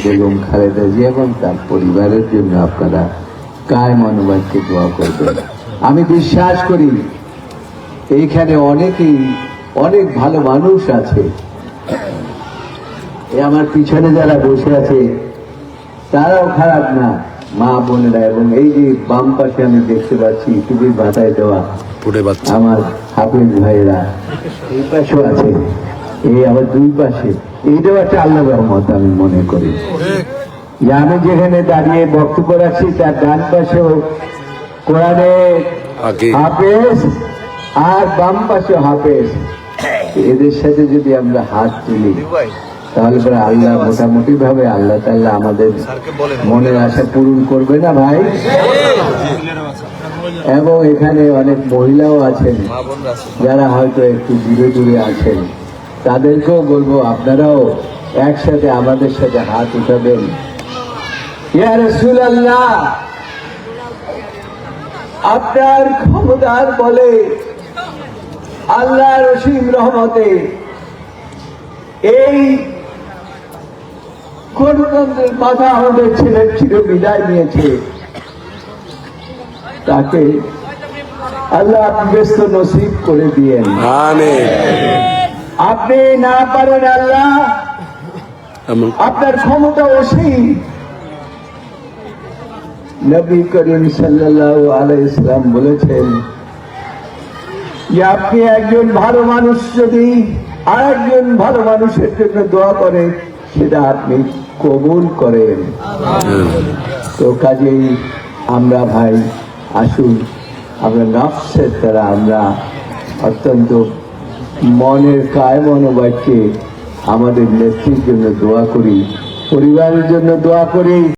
বেগম খালেদা জিয়া এবং তার পরিবারের জন্য আপনারা কায় মনোবাক্যে দোয়া করবেন। আমি বিশ্বাস করি এইখানে অনেক ভালো মানুষ আছে। আমার পিছনে যারা বসে আছে তারাও খারাপ না, মা বোনেরা। এবং এই যে বাম পাশে আমি দেখতে পাচ্ছি টুপির বাতায় দেওয়া আমার হাফেজ ভাইয়েরা এই পাশেও আছে, এই আবার দুই পাশে। এইটাও একটা আল্লাহ রহমত আমি মনে করি। যে আমি যেখানে দাঁড়িয়ে বক্তব্য রাখছি তার ডান পাশেও কোরআনের হাফেজ আর বাম পাশে হাফেজ। এদের সাথে যদি আমরা হাত তুলি তাহলে পরে আল্লাহ মোটামুটি ভাবে আল্লাহ তাআলা আমাদের মনের আশা পূরণ করবে না ভাই? এবং এখানে অনেক মহিলাও আছেন যারা হয়তো একটু দূরে দূরে আছেন, তাদেরকেও বলবো আপনারাও একসাথে আমাদের সাথে হাত উঠাবেন। ইয়া রাসূলুল্লাহ, আপনার ক্ষমতার বলে আল্লাহর অসীম রহমতে এই গণতন্ত্রের কথা আমাদের ছেলের চির বিদায় নিয়েছে, তাকে আল্লাহ ব্যস্ত নসিব করে দিয়েন। আপনি না পারেন আল্লাহ, আপনার ক্ষমতা অসীম। নবী করিম সাল্লাল্লাহু আলাইহি ওয়াসাল্লাম বলেছেন যে আপনি একজন ভালো মানুষ যদি আরেকজন ভালো মানুষের জন্য দোয়া করে সেটা আপনি কবুল করেন। তো কাজেই আমরা ভাই আসুন আমরা নফসের দ্বারা আমরা অত্যন্ত মনের কায় মনোবাক্যে আমাদের নেত্রীর জন্য দোয়া করি, পরিবারের জন্য দোয়া করি।